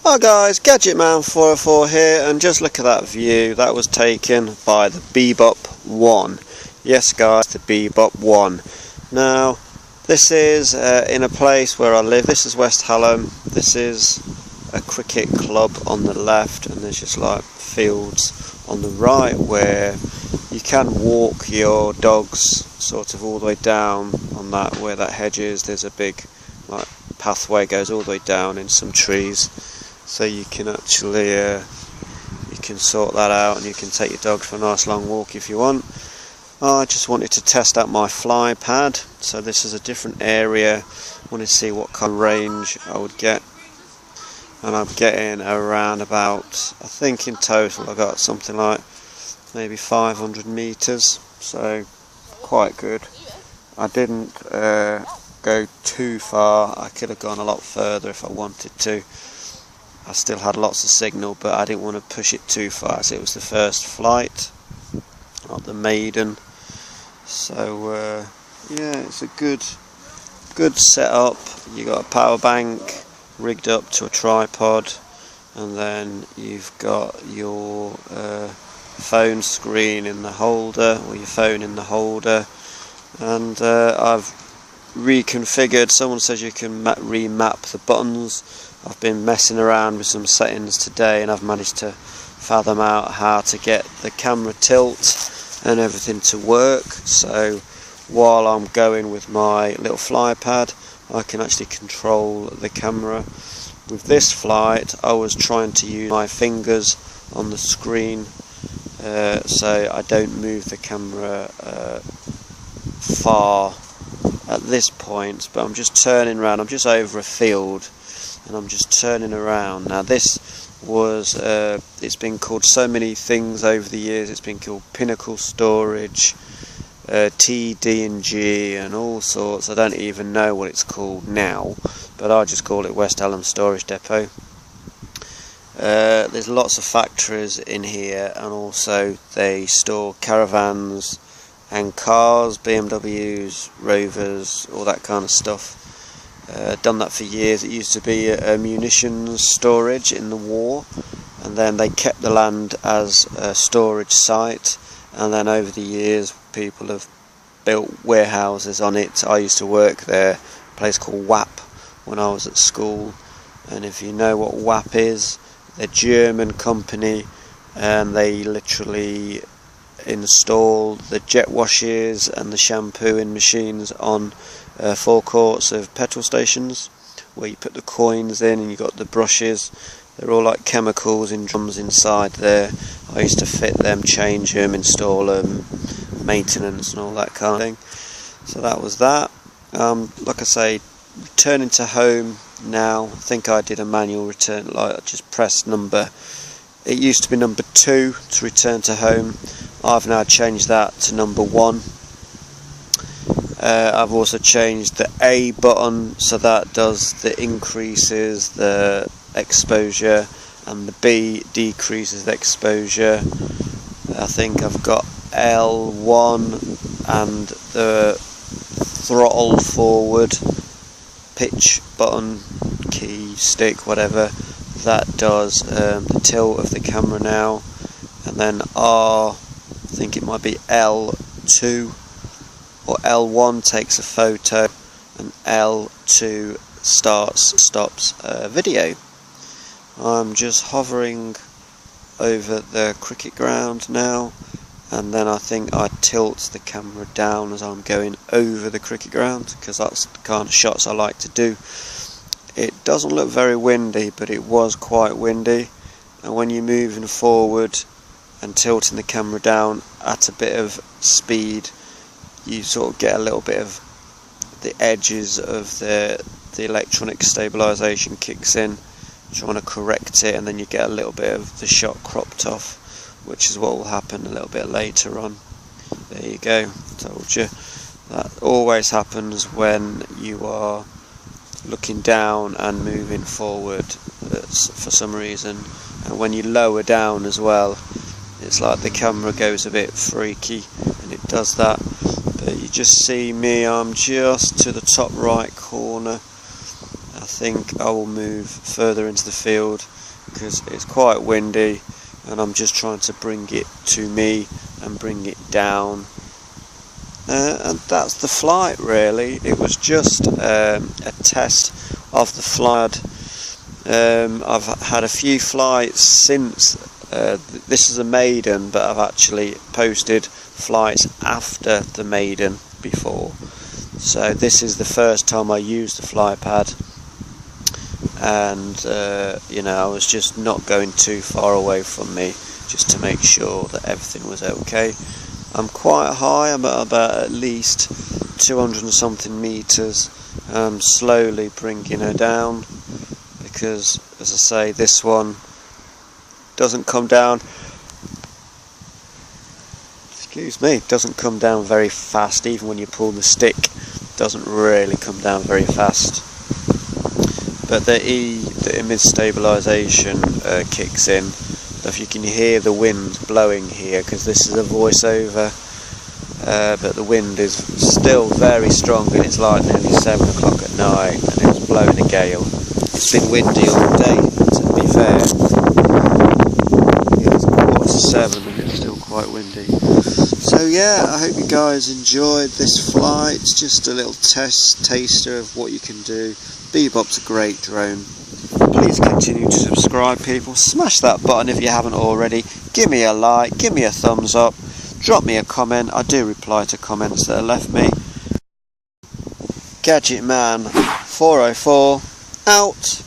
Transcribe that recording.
Hi guys, Gadget Man 404 here, and just look at that view. That was taken by the Bebop 1. Yes guys, the Bebop 1. Now, this is in a place where I live. This is West Hallam. This is a cricket club on the left, and there's just like fields on the right where you can walk your dogs sort of all the way down on that where that hedge is. There's a big like pathway goes all the way down in some trees, so you can actually you can sort that out and you can take your dog for a nice long walk if you want. I just wanted to test out my fly pad, so this is a different area. Wanted to see what kind of range I would get, and I'm getting around about, I think in total I got something like maybe 500 meters, so quite good. I didn't go too far. I could have gone a lot further if I wanted to. I still had lots of signal, but I didn't want to push it too far, as it was the first flight, not the maiden. So yeah, it's a good setup. You got a power bank rigged up to a tripod, and then you've got your phone screen in the holder, or your phone in the holder. And I've reconfigured. Someone says you can remap the buttons. I've been messing around with some settings today, and I've managed to fathom out how to get the camera tilt and everything to work. So while I'm going with my little fly pad, I can actually control the camera. With this flight, I was trying to use my fingers on the screen, so I don't move the camera far at this point, but I'm just turning around. I'm just over a field and I'm just turning around. Now this was it's been called so many things over the years. It's been called Pinnacle Storage, TD&G and all sorts. I don't even know what it's called now, but I just call it West Hallam Storage Depot. There's lots of factories in here, and also they store caravans and cars, BMWs, Rovers, all that kind of stuff. Done that for years. It used to be a munitions storage in the war, and then they kept the land as a storage site, and then over the years people have built warehouses on it. I used to work there, a place called WAP, when I was at school, and if you know what WAP is, they're a German company, and they literally install the jet washes and the shampooing machines on forecourts of petrol stations, where you put the coins in and you got the brushes. They're all like chemicals in drums inside there. I used to fit them, change them, install them, maintenance and all that kind of thing. So that was that. Like I say, returning to home now. I think I did a manual return, like I just pressed number, it used to be number 2 to return to home. I've now changed that to number 1. I've also changed the A button, so that does the increases the exposure, and the B decreases the exposure. I think I've got L1 and the throttle forward pitch button, key, stick, whatever, that does the tilt of the camera now. And then R, I think it might be L2 or L1 takes a photo, and L2 stops video. I'm just hovering over the cricket ground now, and then I think I tilt the camera down as I'm going over the cricket ground, because that's the kind of shots I like to do. It doesn't look very windy, but it was quite windy, and when you're moving forward and tilting the camera down at a bit of speed, you sort of get a little bit of the edges of the electronic stabilization kicks in, trying to correct it, and then you get a little bit of the shot cropped off, which is what will happen a little bit later on. There you go, told you. That always happens when you are looking down and moving forward for some reason, and when you lower down as well, it's like the camera goes a bit freaky, and it does that. But you just see me, I'm just to the top right corner. I think I will move further into the field because it's quite windy and I'm just trying to bring it to me and bring it down. And that's the flight really. It was just a test of the flight. I've had a few flights since. This is a maiden, but I've actually posted flights after the maiden before. So this is the first time I used the fly pad, and you know, I was just not going too far away from me just to make sure that everything was okay. I'm quite high, I'm at least 200 and something meters. I'm slowly bringing her down because, as I say, this one doesn't come down, excuse me, doesn't come down very fast. Even when you pull the stick, doesn't really come down very fast. But the image stabilization kicks in. If you can hear the wind blowing here, because this is a voiceover, but the wind is still very strong, and it's like nearly 7 o'clock at night and it's blowing a gale. It's been windy all day, to be fair. It's 7:15 and it's still quite windy. So yeah, I hope you guys enjoyed this flight. It's just a little taster of what you can do. Bebop's a great drone. Please continue to subscribe, people. Smash that button if you haven't already. Give me a like, give me a thumbs up, drop me a comment. I do reply to comments that are left me. Gadget Man 404 out.